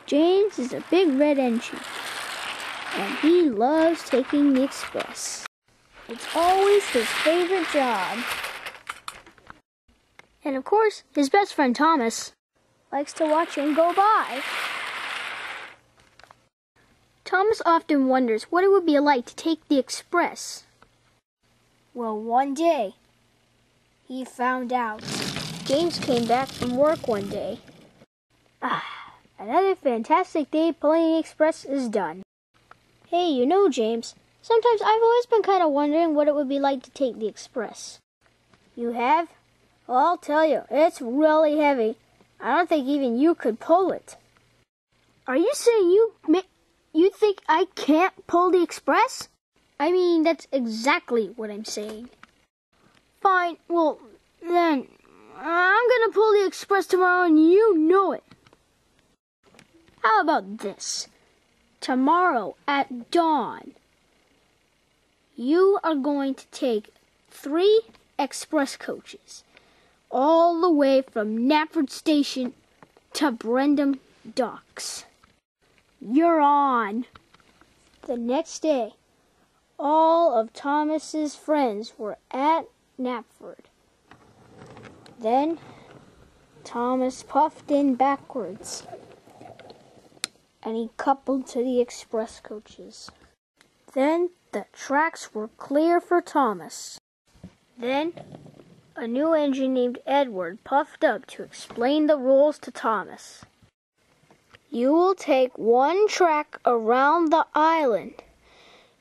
James is a big red engine, and he loves taking the express. It's always his favorite job. And of course, his best friend Thomas likes to watch him go by. Thomas often wonders what it would be like to take the express. Well, one day, he found out. James came back from work one day. Another fantastic day pulling the express is done. Hey, you know, James, sometimes I've always been kind of wondering what it would be like to take the express. You have? Well, I'll tell you, it's really heavy. I don't think even you could pull it. Are you saying you think I can't pull the express? I mean, that's exactly what I'm saying. Fine, well, then, I'm gonna pull the express tomorrow and you know it. How about this? Tomorrow at dawn, you are going to take 3 express coaches all the way from Knapford Station to Brendam Docks. You're on. The next day, all of Thomas's friends were at Knapford. Then Thomas puffed in backwards, and he coupled to the express coaches. Then the tracks were clear for Thomas. Then a new engine named Edward puffed up to explain the rules to Thomas. You will take 1 track around the island.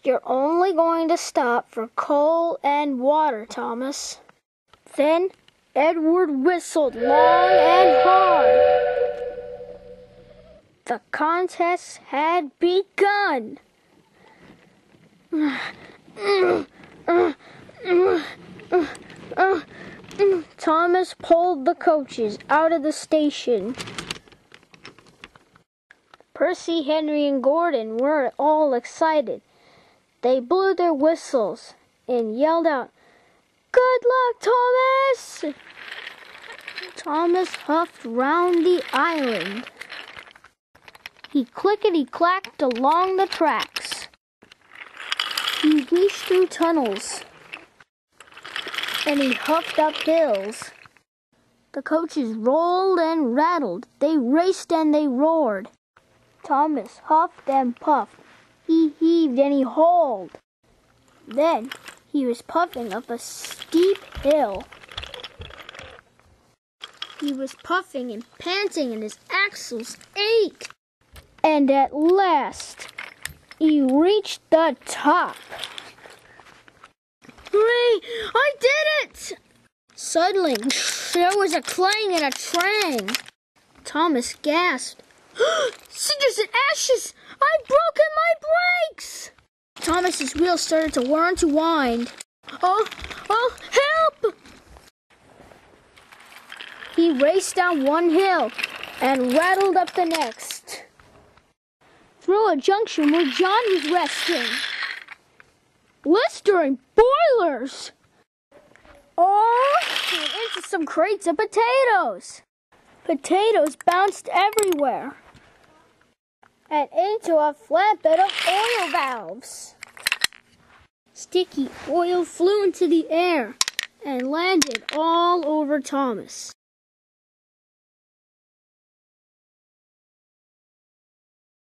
You're only going to stop for coal and water, Thomas. Then Edward whistled long and hard. The contest had begun. Thomas pulled the coaches out of the station. Percy, Henry, and Gordon were all excited. They blew their whistles and yelled out, "Good luck, Thomas!" Thomas huffed round the island. He clickety-clacked along the tracks. He wheeshed through tunnels. And he huffed up hills. The coaches rolled and rattled. They raced and they roared. Thomas huffed and puffed. He heaved and he hauled. Then he was puffing up a steep hill. He was puffing and panting and his axles ached. And at last, he reached the top. Hooray! I did it! Suddenly, there was a clang and a trang. Thomas gasped. Cinders and ashes! I've broken my brakes! Thomas's wheels started to whir to wind. Oh, help! He raced down one hill and rattled up the next. Through a junction where John was resting. Blistering boilers! Oh, and into some crates of potatoes. Potatoes bounced everywhere. And into a flatbed of oil valves. Sticky oil flew into the air and landed all over Thomas.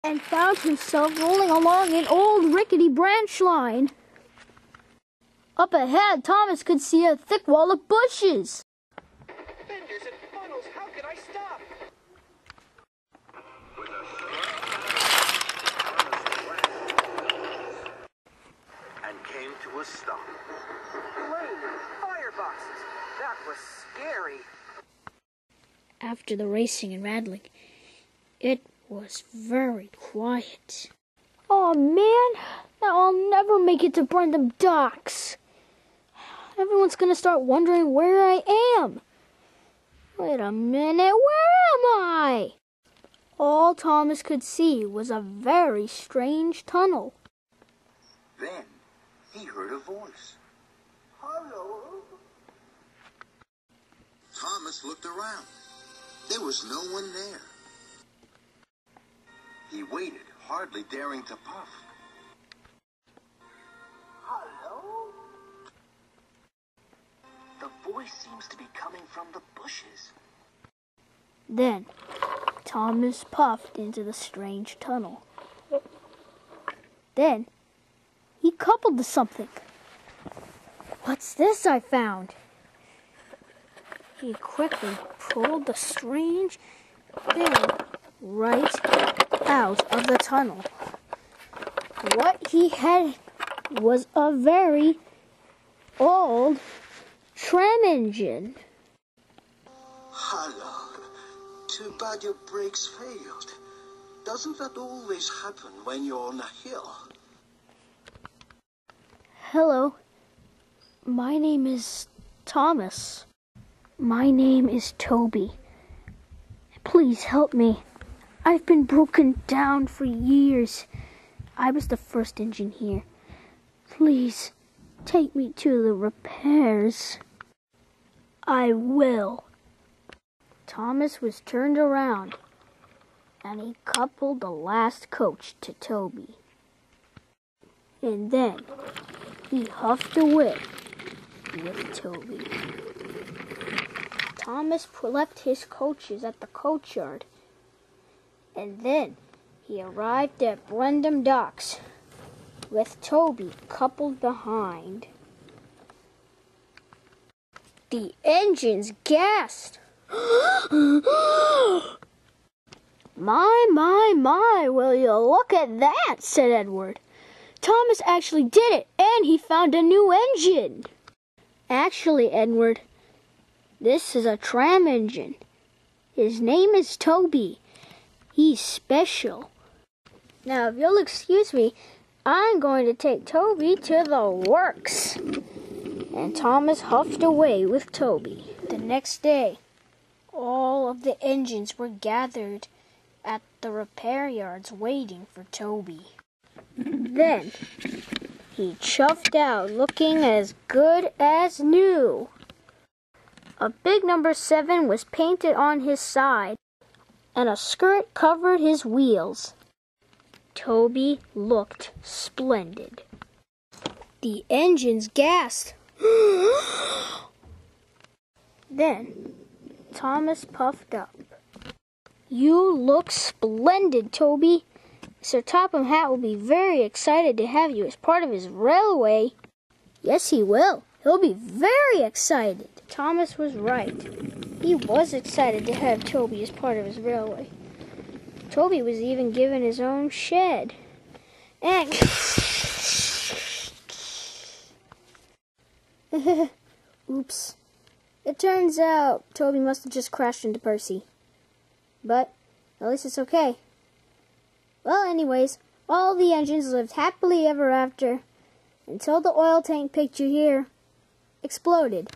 And found himself rolling along an old rickety branch line. Up ahead, Thomas could see a thick wall of bushes. Fenders and funnels, how could I stop? And came to a stop. Flaming fireboxes. That was scary. After the racing and rattling, it was very quiet. Oh man, now I'll never make it to Brendam Docks. Everyone's gonna start wondering where I am. Wait a minute, where am I? All Thomas could see was a very strange tunnel. Then he heard a voice. Hello? Thomas looked around. There was no one there. He waited, hardly daring to puff. Hello? The voice seems to be coming from the bushes. Then Thomas puffed into the strange tunnel. Then he coupled to something. What's this I found? He quickly pulled the strange thing right out of the tunnel. What he had was a very old tram engine. Hello. Too bad your brakes failed. Doesn't that always happen when you're on a hill? Hello. My name is Thomas. My name is Toby. Please help me. I've been broken down for years. I was the first engine here. Please, take me to the repairs. I will. Thomas was turned around, and he coupled the last coach to Toby. And then he huffed away with Toby. Thomas left his coaches at the coachyard, and then he arrived at Brendam Docks with Toby coupled behind. The engines gasped. My, will you look at that, said Edward. Thomas actually did it, and he found a new engine. Actually, Edward, this is a tram engine. His name is Toby. He's special. Now, if you'll excuse me, I'm going to take Toby to the works. And Thomas huffed away with Toby. The next day, all of the engines were gathered at the repair yards waiting for Toby. Then he chuffed out looking as good as new. A big number 7 was painted on his side, and a skirt covered his wheels. Toby looked splendid. The engines gasped. Then Thomas puffed up. You look splendid, Toby. Sir Topham Hatt will be very excited to have you as part of his railway. Yes, he will. He'll be very excited. Thomas was right. He was excited to have Toby as part of his railway. Toby was even given his own shed. And oops. It turns out Toby must have just crashed into Percy. But at least it's okay. Well, anyways, all the engines lived happily ever after until the oil tank picture here exploded.